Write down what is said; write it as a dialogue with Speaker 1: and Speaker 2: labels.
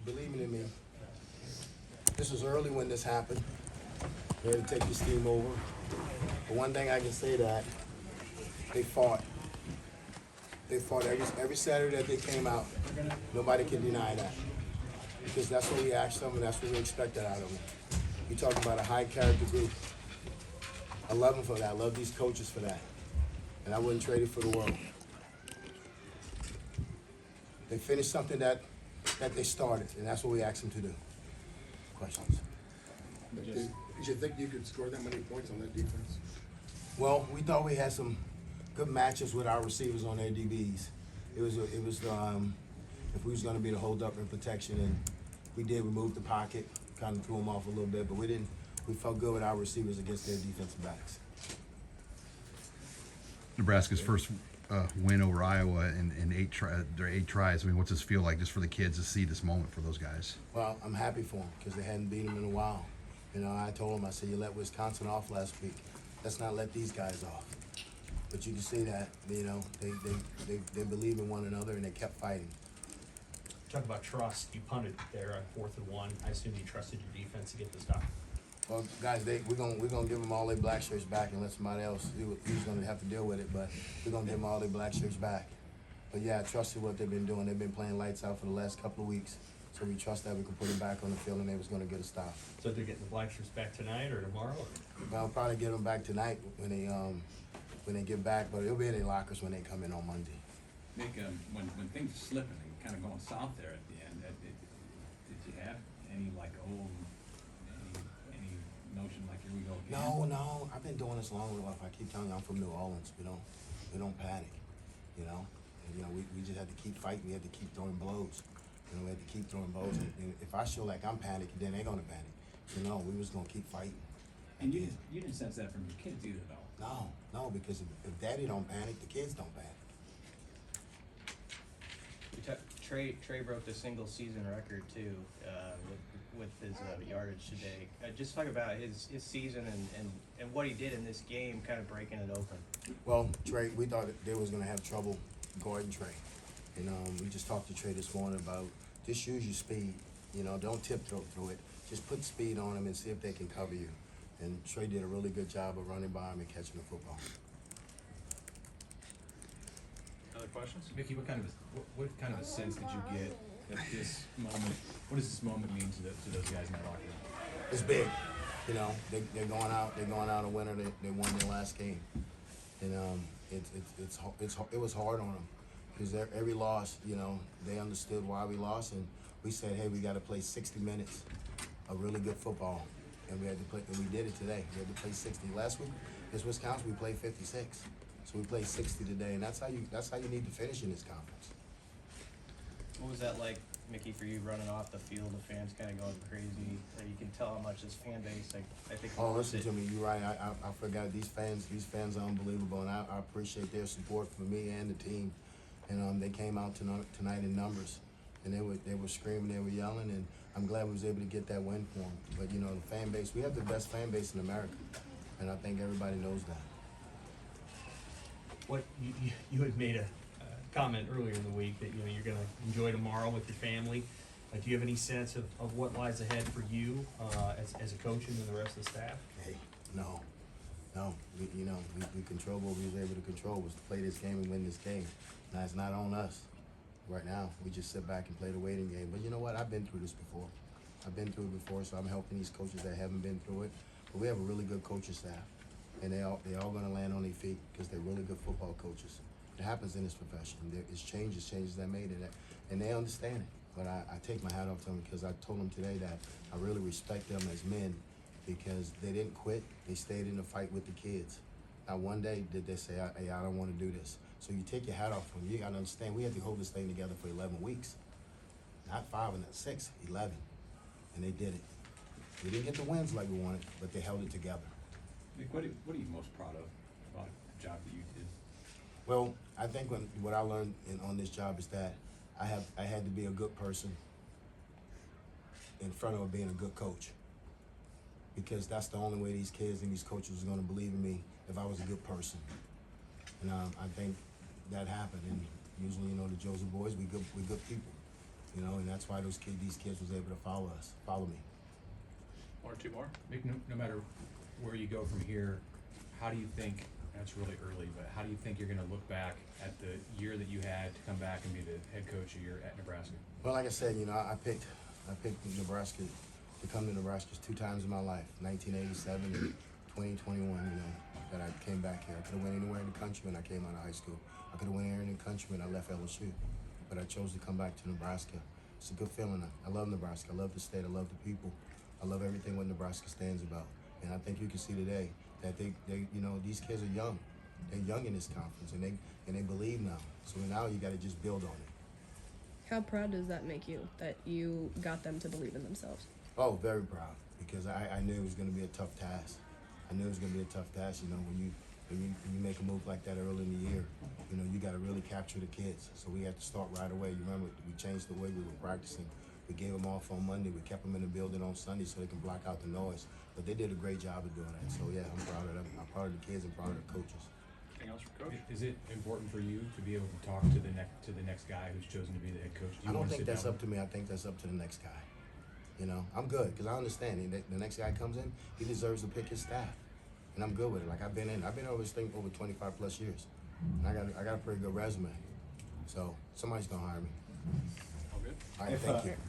Speaker 1: believing in me. This was early when this happened. They had to take this team over. But one thing I can say that they fought. They fought every Saturday that they came out. Nobody can deny that. Because that's what we asked them and that's what we expected out of them. You talking about a high character group. I love them for that. I love these coaches for that. And I wouldn't trade it for the world. They finished something that they started, and that's what we asked them to do. Questions?
Speaker 2: Did you think you could score that many points on that defense?
Speaker 1: Well, we thought we had some good matches with our receivers on their DBs. It was if we was going to be the hold up and protection, and we did remove the pocket, kind of threw them off a little bit, but we didn't. We felt good with our receivers against their defensive backs.
Speaker 3: Nebraska's first win over Iowa in their 8 tries. I mean, what's this feel like just for the kids to see this moment for those guys?
Speaker 1: Well, I'm happy for them because they hadn't beat them in a while. You know, I told them, I said, you let Wisconsin off last week. Let's not let these guys off. But you can see that, you know, they believe in one another and they kept fighting.
Speaker 4: Talk about trust. You punted there on 4th and 1. I assume you trusted your defense to get the stop.
Speaker 1: Well, guys, we're gonna give them all their black shirts back and let somebody else do it. Who's gonna have to deal with it, but we're gonna give them all their black shirts back. But yeah, I trusted what they've been doing. They've been playing lights out for the last couple of weeks, so we trust that we can put them back on the field and they was gonna get a stop.
Speaker 4: So they're getting the black shirts back tonight or tomorrow?
Speaker 1: But I'll probably get them back tonight when they get back, but it'll be in their lockers when they come in on Monday.
Speaker 5: Nick, when things are slipping and kind of going south there at the end, did you have any any notion like here we go again?
Speaker 1: No, I've been doing this long enough. I keep telling you, I'm from New Orleans. We don't panic, you know. And, you know, we just had to keep fighting. We had to keep throwing blows. You know, we had to keep throwing blows. And if I show like I'm panicking, then they're gonna panic. So no, we was gonna keep fighting.
Speaker 5: And you didn't sense that from your kids either, though.
Speaker 1: No, because if Daddy don't panic, the kids don't panic.
Speaker 6: Trey broke the single season record too with his yardage today. Just talk about his season and what he did in this game, kind of breaking it open.
Speaker 1: Well, Trey, we thought that they was gonna have trouble guarding Trey. And we just talked to Trey this morning about just use your speed. You know, don't tiptoe through it. Just put speed on them and see if they can cover you. And Trey did a really good job of running by him and catching the football.
Speaker 7: Other questions? Mickey, what kind of a sense did you get that this moment? What does this moment mean to those guys in that locker room?
Speaker 1: It's big, you know. They're going out. They're going out a winner. They won their last game, and it was hard on them because every loss, you know, they understood why we lost, and we said, hey, we got to play 60 minutes of really good football, and we had to play. And we did it today. We had to play 60. Last week, against Wisconsin, we played 56. So we played 60 today, and that's how you need to finish in this conference.
Speaker 6: What was that like, Mickey, for you running off the field? The fans kind of going crazy. You can tell how much this fan base, I think.
Speaker 1: Oh, listen to me. You're right. I forgot these fans. These fans are unbelievable, and I appreciate their support for me and the team. And they came out tonight in numbers, and they were screaming, they were yelling, and I'm glad we was able to get that win for them. But you know, the fan base. We have the best fan base in America, and I think everybody knows that.
Speaker 4: What you had made a comment earlier in the week that you're going to enjoy tomorrow with your family. Do you have any sense of what lies ahead for you as a coach and the rest of the staff?
Speaker 1: Hey, no. We control what we was able to control was to play this game and win this game. Now it's not on us. Right now, we just sit back and play the waiting game. But you know what? I've been through this before. So I'm helping these coaches that haven't been through it. But we have a really good coaching staff. And they all going to land on their feet because they're really good football coaches. It happens in this profession. It's changes that made it, and they understand it. But I take my hat off to them because I told them today that I really respect them as men because they didn't quit. They stayed in the fight with the kids. Not one day did they say, hey, I don't want to do this. So you take your hat off from them. You got to understand, we had to hold this thing together for 11 weeks. Not 5 and not 6, 11. And they did it. We didn't get the wins like we wanted, but they held it together.
Speaker 5: Nick, what are you most proud of about the job that you did?
Speaker 1: Well, I think what I learned on this job is that I had to be a good person in front of being a good coach. Because that's the only way these kids and these coaches are going to believe in me if I was a good person. And I think that happened. And usually, the Joseph boys, we good people. You know, and that's why these kids was able to follow me.
Speaker 7: One or two more? Mick, no matter where you go from here, how do you think, and it's really early, but how do you think you're gonna look back at the year that you had to come back and be the head coach a year at Nebraska?
Speaker 1: Well, like I said, you know, I picked Nebraska to come to Nebraska 2 times in my life, 1987 and 2021, you know, that I came back here. I could have went anywhere in the country when I came out of high school. I could have went anywhere in the country when I left LSU, but I chose to come back to Nebraska. It's a good feeling. I love Nebraska. I love the state. I love the people. I love everything what Nebraska stands about. And I think you can see today that they you know, these kids are young. They're young in this conference, and they believe now. So now you got to just build on it.
Speaker 8: How proud does that make you that you got them to believe in themselves?
Speaker 1: Oh, very proud, because I knew it was going to be a tough task. I knew it was going to be a tough task. You know, when you make a move like that early in the year, you know, you got to really capture the kids. So we had to start right away. You remember, we changed the way we were practicing. We gave them off on Monday. We kept them in the building on Sunday so they can block out the noise. But they did a great job of doing that. So yeah, I'm proud of them. I'm proud of the kids and proud of the coaches.
Speaker 7: Anything else for Coach? Is it important for you to be able to talk to the next guy who's chosen to be the head coach? Do you
Speaker 1: I don't
Speaker 7: wanna
Speaker 1: think
Speaker 7: sit
Speaker 1: that's
Speaker 7: down
Speaker 1: up to me. I think that's up to the next guy. You know, I'm good because I understand the next guy comes in, he deserves to pick his staff, and I'm good with it. Like I've been over this thing for over 25 plus years, and I got a pretty good resume. So somebody's gonna hire me.
Speaker 7: All good?
Speaker 1: All right, thank you.